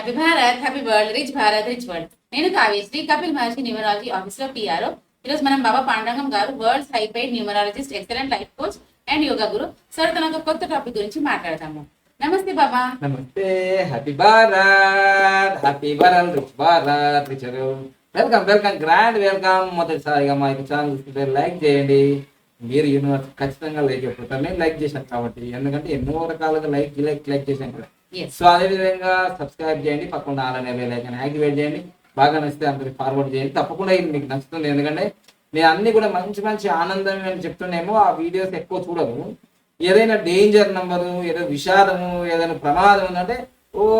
Happy Bharat, happy world, rich Bharat, rich world. నేను Kavyashri, Kapil Maharshi numerology office లో PRO. ఈరోజు మనం బాబా పాండురంగం గారు, world's high paid numerologist, excellent life coach and yoga guru. Sir తన ఒక కొత్త టాపిక్ గురించి మాట్లాడతాము. నమస్తే బాబా. నమస్తే. Happy Bharat, happy world, rich Bharat, rich welcome welcome, grand welcome. మొదటిసారిగా మా యొక్క ఛానల్ చూస్తుంటే లైక్ చేయండి. మీరు యూనివర్స్ ఖచ్చితంగా లైక్ అయిపోతారు. నేను లైక్ చేశాను కాబట్టి, ఎందుకంటే ఎన్నో రకాలుగా లైక్ చేశాను కదా. సో అదే విధంగా సబ్స్క్రైబ్ చేయండి, పక్కన అలానే బెల్ ఐకాన్ యాక్టివేట్ చేయండి. బాగా నచ్చితే అందరికి ఫార్వర్డ్ చేయండి. తప్పకుండా ఇది మీకు నచ్చుతుంది, ఎందుకంటే నేను అన్ని కూడా మంచి మంచి ఆనందం అని చెప్తున్నామో ఆ వీడియోస్ ఎక్కువ చూడదు. ఏదైనా డేంజర్ నంబరు, ఏదో విషాదము, ఏదైనా ప్రమాదం ఉందంటే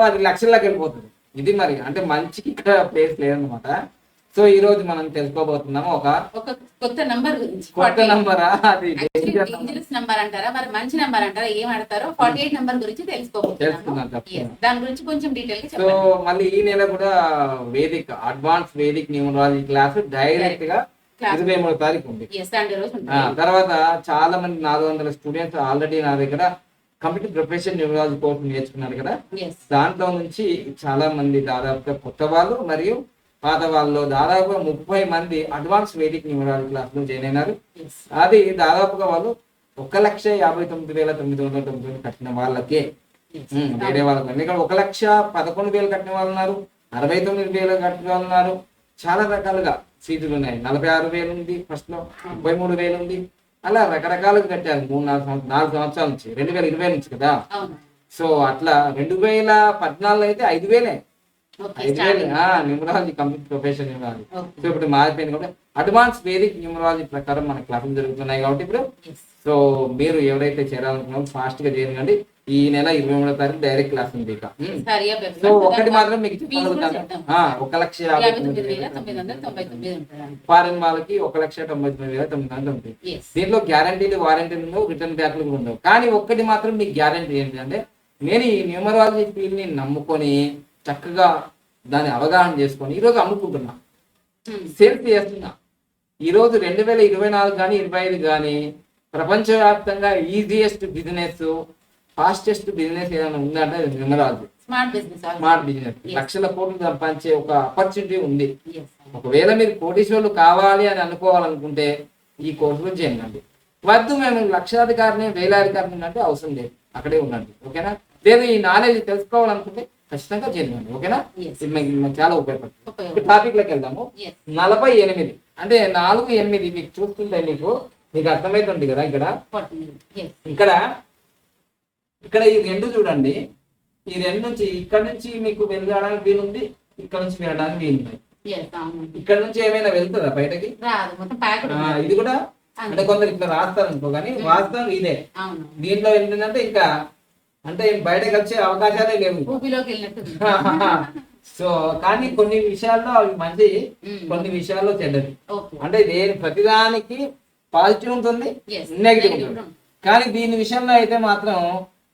అది లక్షల్లోకి వెళ్ళిపోతుంది. ఇది మరి అంటే మంచికి ఇక్కడ ప్లేస్ లేదనమాట. సో ఈ రోజు మనం తెలుసుకోబోతున్నాము ఒక కొత్త నంబర్ గురించి. కొత్త నంబరా, అది డేంజరస్ నంబర్ అంటారా, మరి మంచి నంబర్ అంటారా, ఏం ఆడతారో 48 నంబర్ గురించి తెలుసుకోబోతున్నాము. దాని గురించి కొంచెం డీటెయిల్ గా సో మళ్ళీ ఈ నెల కూడా Vedic advance Vedic numerology class direct గా 23వ తారీఖు ఉంది. తర్వాత చాలా మంది 400 స్టూడెంట్స్ ఆల్రెడీ నా దగ్గర కంప్యూటర్ ప్రొఫెషన్ న్యూమరాలజీ కోర్స్ నేర్చుకున్నారు కదా. దాంట్లో నుంచి చాలా మంది దాదాపుగా కొత్త వాళ్ళు మరియు పాత వాళ్ళు దాదాపుగా 30 మంది అడ్వాన్స్ వేదిక్ న్యూమరాలజీ క్లాస్ లో జాయిన్ అయినారు. అది దాదాపుగా వాళ్ళు 1,59,999 కట్టిన వాళ్ళకే వేరే వాళ్ళకి. ఇక్కడ 1,11,000 కట్టిన వాళ్ళు ఉన్నారు, 69,000 కట్టిన వాళ్ళు ఉన్నారు. చాలా రకాలుగా సీట్లు ఉన్నాయి. 46,000 ఉంది, ఫస్ట్ లో 33,000 ఉంది. అలా రకరకాలుగా కట్టారు 4 సంవత్సరాల నుంచి, 2020 నుంచి కదా. సో అట్లా 2014 అయితే 5,000 numerology complete profession numerology. So ఇప్పుడు మారిపోయింది కాబట్టి అడ్వాన్స్ వేదిక్ న్యూమరాలజీ ప్రకారం మన క్లాసులు జరుగుతున్నాయి కాబట్టి ఇప్పుడు సో మీరు ఎవరైతే చేరాలనుకున్నారో ఫాస్ట్ గా చేయండి. ఈ నెల 23వ తారీఖు డైరెక్ట్ క్లాస్ ఉంది. సో ఒకటి మాత్రం మీకు చెప్పగలుగుతాను, 1,59,999 ఫారెన్ వాళ్ళకి 1,99,999. దీంట్లో గ్యారంటీలు, వారంటీలు, రిటర్న్ బ్యాక్లు కూడా ఉండవు. కానీ ఒక్కటి మాత్రం మీకు గ్యారంటీ ఏంటంటే, నేను ఈ న్యూమరాలజీ ఫీల్డ్ ని నమ్ముకొని చక్కగా దాన్ని అవగాహన చేసుకొని ఈరోజు అమ్ముకుంటున్నా, సేల్స్ చేస్తున్నా. ఈరోజు 2024 కానీ 25 కానీ ప్రపంచవ్యాప్తంగా ఈజియెస్ట్ బిజినెస్, ఫాస్టెస్ట్ బిజినెస్ ఏదైనా ఉందంటే న్యూమరాలజీ. స్మార్ట్ బిజినెస్, లక్షల కోట్లు సంపాదించే ఒక ఆపర్చునిటీ ఉంది. ఒకవేళ మీరు కోటీశ్వరులు కావాలి అని అనుకోవాలనుకుంటే ఈ కోర్సులో చేయండి. వద్దు మేము లక్షాధికారిని, వేలాధికారిని అంటే అవసరం లేదు, అక్కడే ఉండండి. ఓకేనా? లేదు ఈ నాలెడ్జ్ తెలుసుకోవాలనుకుంటే ఖచ్చితంగా చేయండి. ఓకేనా? చాలా ఉపయోగపడుతుంది. టాపిక్ లోకి వెళ్దాము. 48 అంటే 4, 8 మీకు చూస్తుంటే మీకు అర్థమవుతుంది కదా. ఇక్కడ ఈ 2 చూడండి. ఈ 2 నుంచి ఇక్కడ నుంచి మీకు వెళ్ళడానికి వీలుంది, ఇక్కడ నుంచి వెళ్ళడానికి వీలుంది. ఇక్కడ నుంచి ఏమైనా వెళ్తుందా బయటకి? ఇది కూడా అంటే కొందరు ఇట్లా రాస్తారు అనుకో, కానీ వాస్తవం ఇదే. దీంట్లో ఏంటంటే ఇంకా అంటే బయటకు వచ్చే అవకాశాలే లేవు. సో కానీ కొన్ని విషయాల్లో అవి మంచి, కొన్ని విషయాల్లో చెడ్డది. అంటే ప్రతిదానికి పాజిటివ్ ఉంటుంది, నెగిటివ్ ఉంటుంది. కానీ దీని విషయంలో అయితే మాత్రం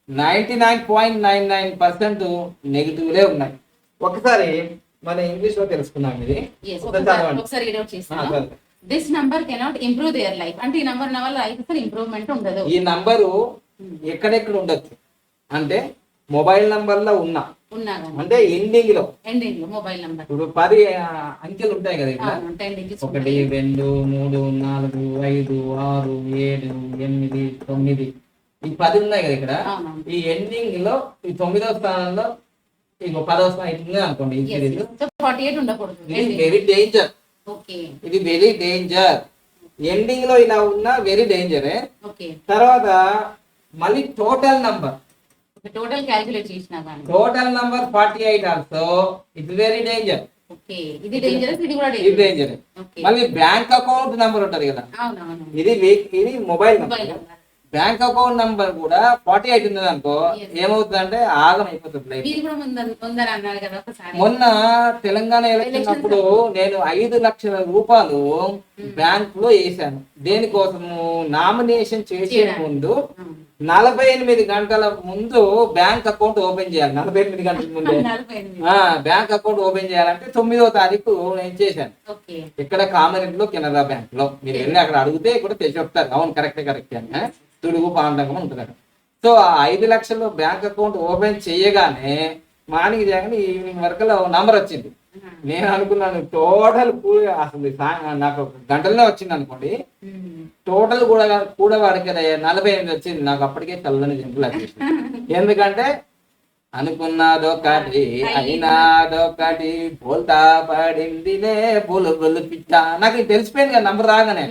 99.99% నెగిటివ్లే ఉన్నాయి. ఒకసారి మన ఇంగ్లీష్ లో తెలుసుకున్నాం. ఇది this number cannot improve their life. అంటే ఈ నంబర్ వల్ల లైఫ్ అసలు ఇంప్రూవ్మెంట్ ఉండదు. ఈ నంబరు ఎక్కడెక్కడ ఉండొచ్చు అంటే మొబైల్ నంబర్ లో ఉన్నా అంటే ఎండింగ్ లో మొబైల్ నంబర్ ఇప్పుడు 10 అంకెలు ఉంటాయి కదా. ఇక్కడ 1 2 3 4 5 6 7 8 9 ఈ 10 ఉన్నాయి కదా. ఇక్కడ ఈ ఎండింగ్ లో ఈ 9వ స్థానంలో ఇంకో 10వ స్థానం ఇట్లా అనుకోండి. వెరీ డేంజర్, ఇది వెరీ డేంజర్. ఎండింగ్ లో ఇలా ఉన్న వెరీ డేంజర్. తర్వాత మళ్ళీ టోటల్ నంబర్ క్యాలిక్యులేట్ చేసినా కానీ total number 48 also it very danger. ఇది డేంజర్. మళ్ళీ బ్యాంక్ అకౌంట్ నంబర్ ఉంటది కదా, ఇది mobile number. Bank account number కూడా 48 ఉన్నది అనుకో, ఏమవుతుంది అంటే ఆగం అయిపోతుంది. మొన్న తెలంగాణ ఎలక్షన్ అప్పుడు నేను 5 లక్షల రూపాయలు బ్యాంక్ లో వేసాను. దేనికోసము? నామినేషన్ చేసే ముందు 48 గంటల ముందు బ్యాంక్ అకౌంట్ ఓపెన్ చేయాలి. 48 గంటల ముందే బ్యాంక్ అకౌంట్ ఓపెన్ చేయాలంటే 9వ తారీఖు నేను చేశాను. ఇక్కడ కామారెడ్డిలో కెనరా బ్యాంక్ లో. మీరు వెళ్ళి అక్కడ అడిగితే కూడా చెప్తారు, అవును కరెక్ట్ అని. తుడుగు పాండంగా ఉంటుంది. సో ఆ 5 లక్షలు బ్యాంక్ అకౌంట్ ఓపెన్ చేయగానే మార్నింగ్ చేయగానే ఈవినింగ్ వరకు నంబర్ వచ్చింది. నేను అనుకున్నాను టోటల్ అసలు నాకు ఒక గంటల్లో వచ్చింది అనుకోండి, టోటల్ కూడా వాడికి 48 వచ్చింది. నాకు అప్పటికే చల్లని జింపులు వచ్చేసింది. ఎందుకంటే అనుకున్నదొకటి అయినాదొకటి బోల్తా పడిందిలే బులు బులు పిట్ట. నాకు తెలిసిపోయింది కదా నంబర్ రాగానే.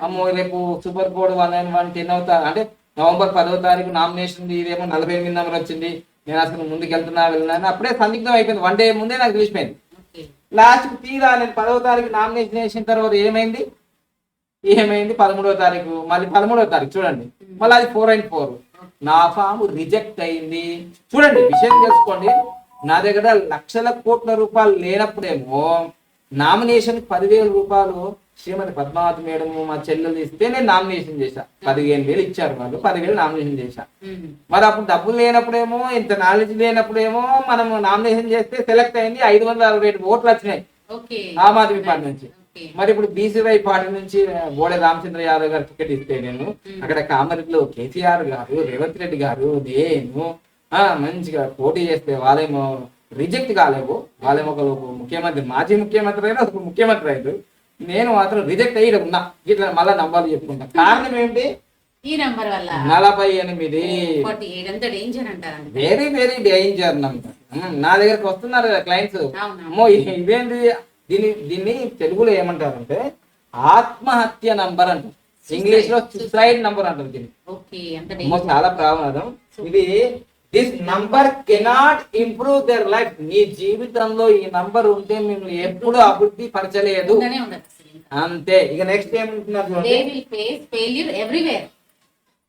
అమ్మో రేపు సూపర్ కోడ్ 191 అవుతా అంటే నవంబర్ 10వ తారీఖు నామినేషన్, ఇదేమో 48 నెంబర్ వచ్చింది, నేను అసలు ముందుకు వెళ్ళినాను అప్పుడే సందిగ్ధం అయిపోయింది. 1 డే ముందే నాకు తెలిసిపోయింది. లాస్ట్ తీరా నేను 10వ తారీఖు నామినేషన్ చేసిన తర్వాత ఏమైంది 13వ తారీఖు, మళ్ళీ 13వ తారీఖు చూడండి, మళ్ళీ అది 494 నా ఫామ్ రిజెక్ట్ అయింది. చూడండి విషయం తెలుసుకోండి, నా దగ్గర లక్షల కోట్ల రూపాయలు లేనప్పుడేమో నామినేషన్ 10,000 రూపాయలు శ్రీమతి పద్మావతి మేడం మా చెల్లెలు ఇస్తే నేను నామినేషన్ చేశా. 15,000 ఇచ్చారు వాళ్ళు, 10,000 నామినేషన్ చేశా. మరి అప్పుడు డబ్బులు లేనప్పుడేమో, ఇంత నాలెడ్జ్ లేనప్పుడేమో మనం నామినేషన్ చేస్తే సెలెక్ట్ అయింది. 567 ఓట్లు వచ్చినాయి ఆమ్ ఆద్మీ పార్టీ నుంచి. మరి ఇప్పుడు బీసీవై పార్టీ నుంచి బోడే రామచంద్ర యాదవ్ గారు టికెట్ ఇస్తే నేను అక్కడ కామారెడ్డిలో కేసీఆర్ గారు, రేవంత్ రెడ్డి గారు, నేను మంచిగా పోటీ చేస్తే వాళ్ళేమో రిజెక్ట్ కాలేవు. వాళ్ళేమో ఒక ముఖ్యమంత్రి, మాజీ ముఖ్యమంత్రి అయినా ఒక ముఖ్యమంత్రి అయ్యారు, నేను మాత్రం రిజెక్ట్ అయ్యి ఉన్నా. ఇట్లా మళ్ళీ నంబర్లు చెప్పుకుంటా. కారణం ఏంటి? ఈ నంబర్ వల్ల 48 వెరీ వెరీ డేంజర్ నంబర్. నా దగ్గరకు వస్తున్నారు కదా క్లయింట్స్, అమ్మో ఇదేంటి, దీన్ని తెలుగులో ఏమంటారంటే ఆత్మహత్య నంబర్ అంటారు, ఇంగ్లీష్ లో సూసైడ్ నంబర్ అంటారు దీన్ని. చాలా ప్రమాదం ఇది. This number cannot improve their life. మీ జీవితంలో ఈ నంబర్ ఉంటే మిమ్మల్ని ఎప్పుడు అభివృద్ధి పరచలేదు అంతే. ఇక నెక్స్ట్ ఏమంటున్నారు,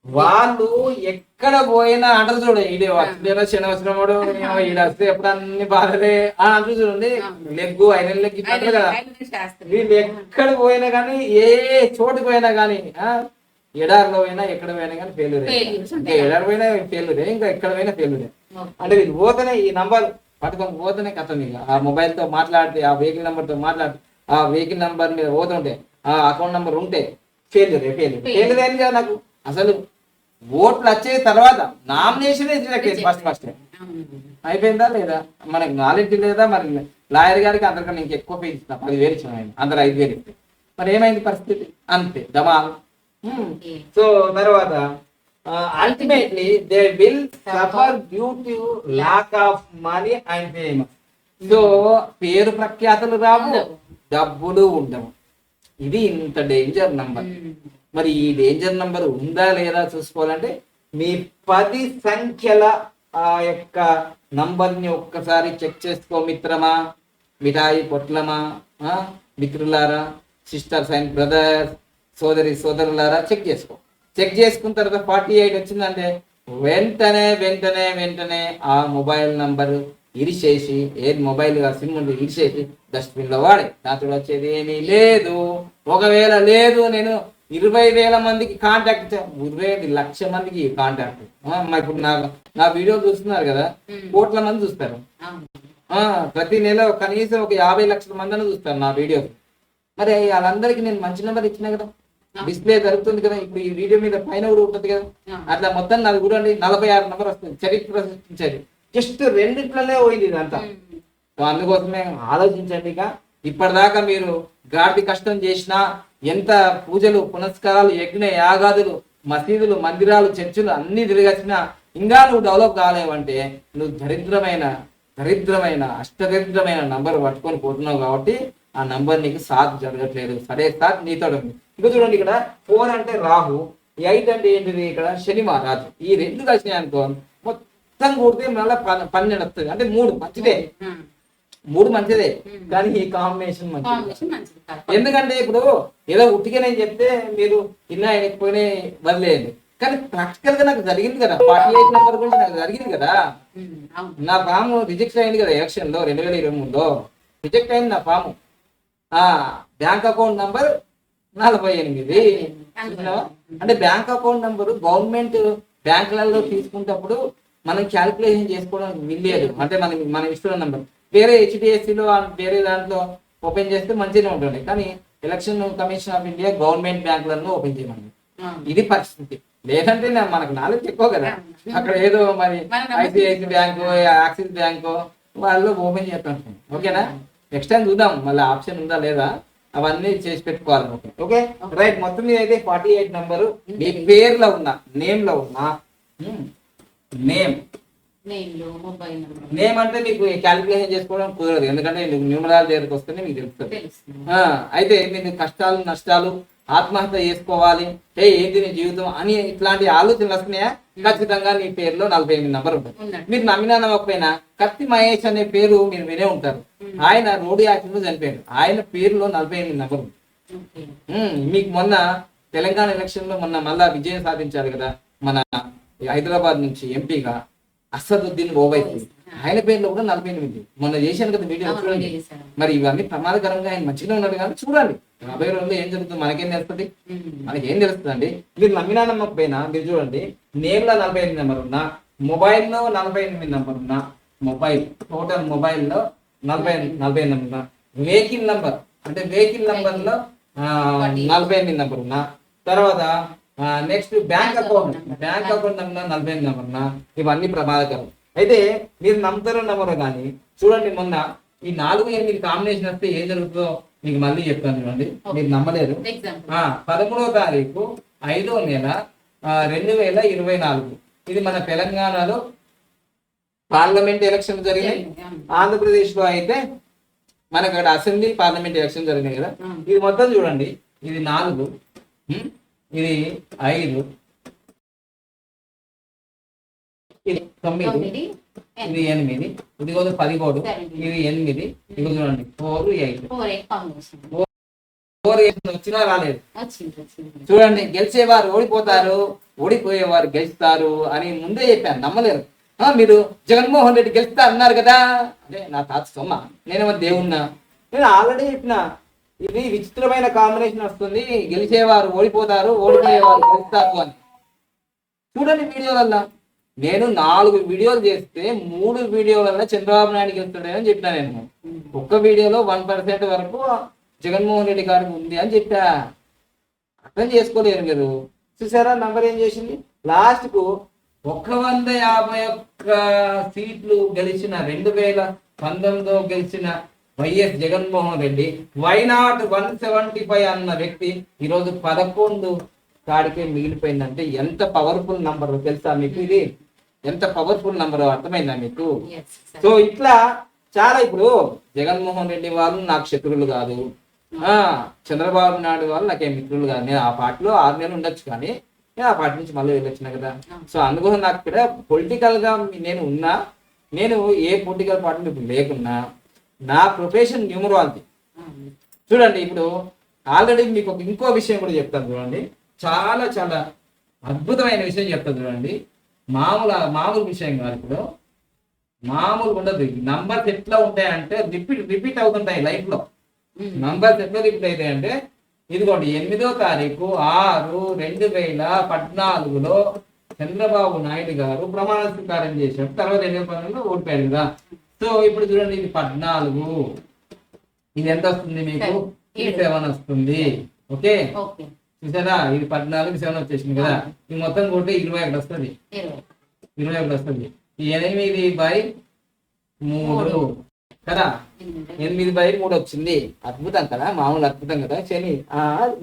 వాళ్ళు ఎక్కడ పోయినా అంటారు చూడ, ఇది వస్తుందేనో శనవసరముడు ఇది వస్తే ఎప్పుడు అన్ని బాధలే అని అంటారు చూడండి. లెగ్గు 5 నెలలకి అంటారు కదా. వీళ్ళు ఎక్కడ పోయినా కానీ, ఏ చోటుకు పోయినా కానీ, ఎడారిలో పోయినా ఎక్కడ పోయినా కానీ ఫెయిల్యూరే. ఇంకా ఎడారి పోయినా ఫెయిల్యూరే, ఇంకా ఎక్కడ పోయినా ఫెయిల్యూరే. అంటే వీళ్ళు పోతేనే ఈ నంబర్ పట్టుకొని పోతేనే కథం. ఇక ఆ మొబైల్ తో మాట్లాడితే, ఆ వెహికల్ నెంబర్ తో మాట్లాడితే, ఆ వెహికల్ నెంబర్ మీద పోతుంటే, ఆ అకౌంట్ నెంబర్ ఉంటే ఫెయిల్యూరే. ఫెయిల్యూర్ అయింది కదా నాకు. అసలు ఓట్లు వచ్చే తర్వాత నామినేషన్ ఫస్ట్ అయిపోయిందా లేదా, మనకి నాలెడ్జ్ లేదా, మరి లాయర్ గారికి అందరికన్నా ఇంక ఎక్కువ ఫీజు ఇస్తున్నా, 10,000 ఇచ్చిన ఆయన, అందరు 5,000 ఇస్తే మరి ఏమైంది పరిస్థితి, అంతే దమాల్. సో తర్వాత ultimately they will suffer due to lack of money and fame. So పేరు ప్రఖ్యాతులు రావు, డబ్బులు ఉండవు. ఇది ఇంత డేంజర్ నంబర్. మరి ఈ డేంజర్ నంబర్ ఉందా లేదా చూసుకోవాలంటే మీ 10 సంఖ్యల ఆ యొక్క నంబర్ ని ఒక్కసారి చెక్ చేసుకో మిత్రమా, మిఠాయి పొట్లమా, మిత్రులారా, సిస్టర్స్ అండ్ బ్రదర్స్, సోదరులారా, చెక్ చేసుకో. చెక్ చేసుకున్న తర్వాత 48 వచ్చిందంటే వెంటనే ఆ మొబైల్ నంబర్ ఇరిచేసి, ఏది మొబైల్ సిమ్ ఉంది ఇరిచేసి డస్ట్బిన్ లో వాడే. దాంతో వచ్చేది ఏమీ లేదు. ఒకవేళ లేదు, నేను 20,000 మందికి కాంటాక్ట్, 20 లక్షల మందికి కాంటాక్ట్. ఇప్పుడు నా వీడియో చూస్తున్నారు కదా, కోట్ల మంది చూస్తారు. ప్రతి నెల కనీసం ఒక 50 లక్షల మంది చూస్తారు నా వీడియో. మరి వాళ్ళందరికీ నేను మంచి నెంబర్ ఇచ్చినా కదా, డిస్ప్లే జరుగుతుంది కదా, ఇప్పుడు ఈ వీడియో మీద పైన కూడా ఉంటుంది కదా. అట్లా మొత్తం నాది కూడా 46 నెంబర్ వస్తుంది. చరిత్ర సృష్టించేది జస్ట్ 2 పోయింది ఇదంతా. సో అందుకోసమే ఆలోచించండి. ఇక ఇప్పటిదాకా మీరు గాడి కష్టం చేసినా, ఎంత పూజలు పునస్కారాలు, యజ్ఞ యాగాదులు, మసీదులు, మందిరాలు, చర్చిలు అన్ని తిరిగొచ్చినా ఇంకా నువ్వు డెవలప్ కాలేవంటే నువ్వు దరిద్రమైన అష్టదరిద్రమైన నంబర్ పట్టుకొని పోతున్నావు. కాబట్టి ఆ నంబర్ నీకు సాత్ జరగట్లేదు. సరే సాత్ నీతో ఉంది. ఇంకా చూడండి, ఇక్కడ 4 అంటే రాహు, 8 అంటే ఏంటిది, ఇక్కడ శని మహారాజు. ఈ 2 కలిసినాయి అనుకో, మొత్తం కూడితే మళ్ళీ 12 వస్తుంది. అంటే 3 మంచిదే, 3 మంచిదే. కానీ ఈ కాంబినేషన్ మంచిది. ఎందుకంటే ఇప్పుడు ఏదో ఉట్టిగానే చెప్తే మీరు ఇన్నా ఆయనకపోయినా వదిలేయండి. కానీ ప్రాక్టికల్ గా నాకు జరిగింది కదా, 48 నెంబర్ గురించి నాకు జరిగింది కదా. నా ఫామ్ రిజెక్ట్ అయింది కదా ఎలక్షన్ లో 2023లో రిజెక్ట్ అయింది నా ఫామ్. Bank account number 48. అంటే బ్యాంక్ అకౌంట్ నంబరు గవర్నమెంట్ బ్యాంకులలో తీసుకున్నప్పుడు మనం క్యాలిక్యులేషన్ చేసుకోవడానికి వీల్లేదు. అంటే మన ఇస్తున్న నంబర్ వేరే హెచ్డిఎఫ్సిలో వేరే దాంట్లో ఓపెన్ చేస్తే మంచిగా ఉంటుంది. కానీ election commission of India government బ్యాంకులను ఓపెన్ చేయమని. ఇది పరిస్థితి. లేదంటే మనకు నాలెడ్జ్ ఎక్కువ కదా, అక్కడ ఏదో మరి ఐసిఐసి బ్యాంకు యాక్సిస్ బ్యాంకు వాళ్ళు ఓపెన్ చేస్తాం. ఓకేనా, నెక్స్ట్ టైం చూద్దాం మళ్ళీ ఆప్షన్ ఉందా లేదా, అవన్నీ చేసి పెట్టుకోవాలి. Okay okay right. మొత్తం మీద అయితే 48 నంబరు మీ పేర్లో ఉన్న నేమ్ లో ఉన్న నేమ్ అంటే మీకు క్యాలిక్యులేషన్ చేసుకోవడం కుదరదు, ఎందుకంటే న్యూమరాలజీ దగ్గరికి వస్తేనే మీకు తెలుస్తుంది. అయితే మీకు కష్టాలు నష్టాలు ఆత్మహత్య చేసుకోవాలి ఏంటి నీ జీవితం అని ఇట్లాంటి ఆలోచనలు వస్తున్నాయా, ఖచ్చితంగా నీ పేరులో 48 నంబర్ ఉంటుంది. మీరు నమ్మినా నమ్మకపోయినా కత్తి మహేష్ అనే పేరు మీరు వినే ఉంటారు. ఆయన రోడ్డు యాక్సిడెంట్ లో చనిపోయాడు, ఆయన పేరులో 48 నంబర్ ఉంది. మీకు మొన్న తెలంగాణ ఎలక్షన్ లో మొన్న మళ్ళా విజయం సాధించారు కదా మన హైదరాబాద్ నుంచి ఎంపీగా అసదుద్దీన్ ఓవైసీ, ఆయన పేరులో కూడా 48. మొన్న చేశాను కదా వీడియో చూడండి. మరి ఇవన్నీ ప్రమాదకరంగా ఆయన మంచిగా ఉన్నాడు కానీ చూడండి 40 రోజుల్లో ఏం జరుగుతుంది మనకేం తెలుస్తుంది, మనకేం తెలుస్తుంది అండి. మీరు నమ్మినా నమ్మకపోయినా మీరు చూడండి, నేమ్ లో 48 నెంబర్ ఉన్నా, మొబైల్లో 48 నెంబర్ ఉన్నా, మొబైల్ టోటల్ మొబైల్లో 48 నెంబర్ ఉన్నా, వెహికల్ నంబర్ అంటే వెహికల్ నంబర్ లో 48 నెంబర్ ఉన్నా, తర్వాత next bank account number 48 number ఉన్నా, ఇవన్నీ ప్రమాదకరం. అయితే మీరు నమ్ముతారో నమ్మరో కానీ చూడండి, మొన్న ఈ 4-8 కాంబినేషన్ వస్తే ఏం జరుగుతుందో మీకు మళ్ళీ చెప్తాను చూడండి, మీరు నమ్మలేరు. 13వ తారీఖు 5వ నెల 2024 ఇది మన తెలంగాణలో పార్లమెంట్ ఎలక్షన్ జరిగినాయి. ఆంధ్రప్రదేశ్ లో అయితే మనకు అక్కడ అసెంబ్లీ పార్లమెంట్ ఎలక్షన్ జరిగినాయి కదా. ఇది మొత్తం చూడండి, ఇది 4, ఇది 5, ఇది 9, ఇది 8, ఇది 11, ఇది 8, ఇది చూడండి 4, 8 వచ్చినా రాలేదు. చూడండి, గెలిచేవారు ఓడిపోతారు, ఓడిపోయేవారు గెలుస్తారు అని ముందే చెప్పాను, నమ్మలేరు. మీరు జగన్మోహన్ రెడ్డి గెలుస్తా అన్నారు కదా, అంటే నా తాత సొమ్మ, నేనేమో దేవుణ్ణా, నేను ఆల్రెడీ చెప్పిన ఇది విచిత్రమైన కాంబినేషన్ వస్తుంది, గెలిచేవారు ఓడిపోతారు, ఓడిపోయేవారు గెలుస్తారు అని. చూడండి వీడియోలల్లా, నేను 4 వీడియోలు చేస్తే 3 వీడియోలలో చంద్రబాబు నాయుడు గెలుస్తాడని చెప్పినా. నేను ఒక్క వీడియోలో 1% వరకు జగన్మోహన్ రెడ్డి గారికి ఉంది అని చెప్పా. అర్థం చేసుకోలేరు మీరు. చూసారా నంబర్ ఏం చేసింది, లాస్ట్ కు 151 సీట్లు గెలిచిన 2019 గెలిచిన వైఎస్ జగన్మోహన్ రెడ్డి వైనాట్ 175 అన్న వ్యక్తి ఈరోజు 11 కాడికే మిగిలిపోయిందంటే ఎంత పవర్ఫుల్ నంబర్ తెలుసా మీకు? ఇది ఎంత పవర్ఫుల్ నంబర్ అర్థమైందా మీకు? సో ఇట్లా చాలా, ఇప్పుడు జగన్మోహన్ రెడ్డి వాళ్ళు నాకు శత్రువులు కాదు, చంద్రబాబు నాయుడు వాళ్ళు నాకేం మిత్రులు కాదు. నేను ఆ పార్టీలో 6 నెలలు ఉండొచ్చు కానీ నేను ఆ పార్టీ నుంచి మళ్ళీ వెళ్ళొచ్చిన కదా. సో అందుకోసం నాకు ఇక్కడ పొలిటికల్ గా నేను ఉన్నా, నేను ఏ పొలిటికల్ పార్టీ ఇప్పుడు లేకున్నా, నా ప్రొఫెషన్ న్యూమరాలజీ. చూడండి ఇప్పుడు ఆల్రెడీ మీకు ఇంకో విషయం కూడా చెప్తాను చూడండి, చాలా చాలా అద్భుతమైన విషయం చెప్తాను చూడండి. మామూలు విషయం కాదు, ఇప్పుడు మామూలు ఉండదు. నంబర్స్ ఎట్లా ఉంటాయంటే రిపీట్ అవుతుంటాయి లైఫ్ లో. నంబర్స్ ఎట్లా రిపీట్ అవుతాయి అంటే, ఇదిగోండి 8వ తారీఖు 6/2014లో చంద్రబాబు నాయుడు గారు ప్రమాణ స్వీకారం చేశారు. తర్వాత 2012లో ఓడిపోయాడు కదా. సో ఇప్పుడు చూడండి, ఇది 14, ఇది ఎంత వస్తుంది మీకు? 7 వస్తుంది. ఓకే చూసారా, ఇది 14, 7 వచ్చేసింది కదా. ఇది మొత్తం కొట్టి 21 వస్తుంది. 21 వస్తుంది. ఈ 8/3 కదా, 8/3 వచ్చింది. అద్భుతం కదా, మామూలు అద్భుతం కదా. శని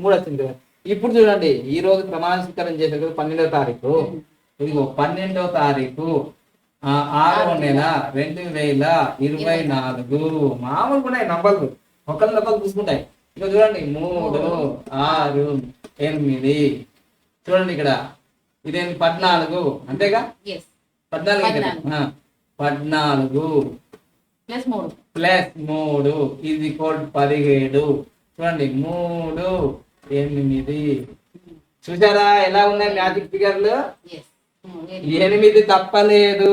3 వచ్చింది కదా. ఇప్పుడు చూడండి, ఈ రోజు ప్రమాణ స్వీకారం చేశారు కదా 12వ తారీఖు. ఇదిగో 12వ తారీఖు 6వ నెల 2024. మామూలు ఉన్నాయి నంబర్లు, ఒకళ్ళు చూసుకుంటాయి. ఇక్కడ చూడండి 3, 6, 8. చూడండి ఇక్కడ ఇదేంటి 14 అంతేగా, 14 +3 ఇది కోడ్ 17. చూడండి 3, 8. చూసారా ఎలా ఉన్నాయి మ్యాజిక్ ఫిగర్లు? 8 తప్పలేదు,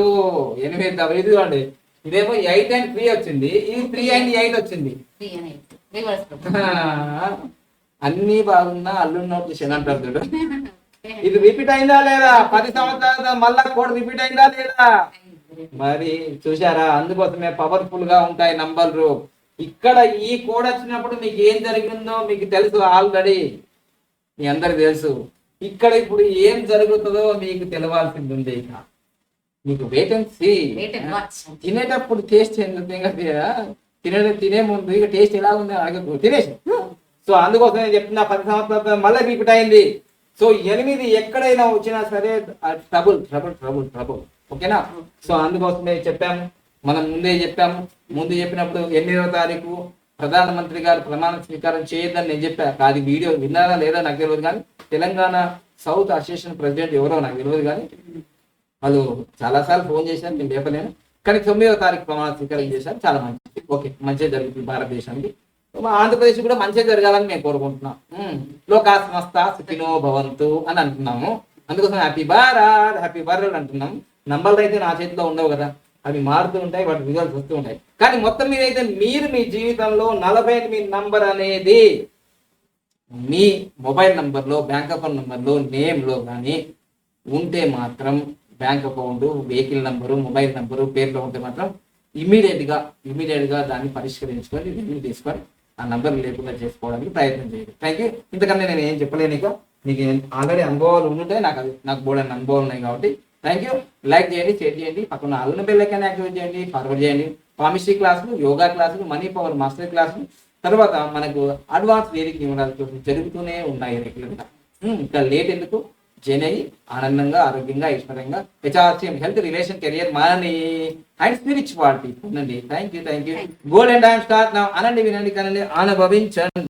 8 తప్ప. ఇది చూడండి, ఇదేమో 8 and 3 వచ్చింది, ఇది 3 and 8 వచ్చింది. అన్ని బాగున్నా అల్లున్నోట్లు శని అంటారు చూడు. ఇది రిపీట్ అయిందా లేదా? 10 సంవత్సరాల మళ్ళా కోడ్ రిపీట్ అయిందా లేదా? మరి చూసారా, అందుకోసమే పవర్ఫుల్ గా ఉంటాయి నంబర్లు. ఇక్కడ ఈ కోడ్ వచ్చినప్పుడు మీకు ఏం జరిగిందో మీకు తెలుసు ఆల్రెడీ, మీ అందరికి తెలుసు. ఇక్కడ ఇప్పుడు ఏం జరుగుతుందో మీకు తెలవాల్సింది ఉంది. ఇక మీకు వెయిట్ అండ్ సీ. తినేటప్పుడు టేస్ట్ తినే ముందు ఇక టేస్ట్ ఎలా ఉంది అడగదు, తినేసి. సో అందుకోసం నేను చెప్తున్నా 10 సంవత్సరాల మళ్ళీ రిపీట్ అయింది. సో 8 ఎక్కడైనా వచ్చినా సరే ట్రబుల్ ట్రబుల్ ట్రబుల్ ట్రబుల్. ఓకేనా? సో అందుకోసమే చెప్పాము, మనం ముందే చెప్పాము. ముందు చెప్పినప్పుడు 8వ తారీఖు ప్రధానమంత్రి గారు ప్రమాణ స్వీకారం చేయొద్దని నేను చెప్పాను. అది వీడియో విన్నారా లేదా నాకు తెలియదు, కానీ తెలంగాణ సౌత్ అసోసియేషన్ ప్రెసిడెంట్ ఎవరో నాకు తెలియదు, కానీ వాళ్ళు చాలాసార్లు ఫోన్ చేశారు, నేను లేపలేను. కానీ 9వ తారీఖు ప్రమాణ స్వీకారం చేశారు. చాలా మంచిది. ఓకే, మంచిగా జరుగుతుంది భారతదేశానికి. ఆంధ్రప్రదేశ్ కూడా మంచిగా జరగాలని మేము కోరుకుంటున్నాం. లోకా సమస్త సుఖినో భవంతు అని అంటున్నాము. అందుకోసం హ్యాపీ భారత్ హ్యాపీ భారత్ అంటున్నాం. నంబర్లు అయితే నా చేతిలో ఉండవు కదా, అవి మారుతూ ఉంటాయి, వాటి రిజల్ట్స్ వస్తూ ఉంటాయి. కానీ మొత్తం మీద అయితే మీరు మీ జీవితంలో 48 నంబర్ అనేది మీ మొబైల్ నంబర్లో, బ్యాంక్ అకౌంట్ నంబర్లో, నేమ్లో కానీ ఉంటే మాత్రం, bank account, vehicle number, mobile number పేర్లో ఉంటే మాత్రం ఇమీడియట్ గా దాన్ని పరిష్కరించుకొని రివ్యూ తీసుకొని ఆ నంబర్ లేకుండా చేసుకోవడానికి ప్రయత్నం చేయండి. Thank you. ఇంతకన్నా నేను ఏం చెప్పలేను. మీకు ఆల్రెడీ అనుభవాలు ఉంటే నాకు బోర్డని అనుభవాలు ఉన్నాయి కాబట్టి థ్యాంక్ యూ. లైక్ చేయండి, షేర్ చేయండి, పక్కన ఆల్ బెల్ ఐకాన్ యాక్టివేట్ చేయండి, ఫార్వర్డ్ చేయండి. పామిస్ట్రీ క్లాసులు, యోగా క్లాసులు, మనీ పవర్ మాస్టర్ క్లాసులు, తర్వాత మనకు అడ్వాన్స్ వేదిక న్యూమరాలజీ జరుగుతూనే ఉన్నాయి రెగ్యులర్గా. ఇంకా లేట్ ఎందుకు? జాయిన్ అయ్యి ఆనందంగా, ఆరోగ్యంగా, ఐశ్వర్యంగా HRCM health, relation, career, money and spirituality ఉందండి. Thank you. Gold and diamond star. అనండి, వినండి, కనండి, అనుభవించండి.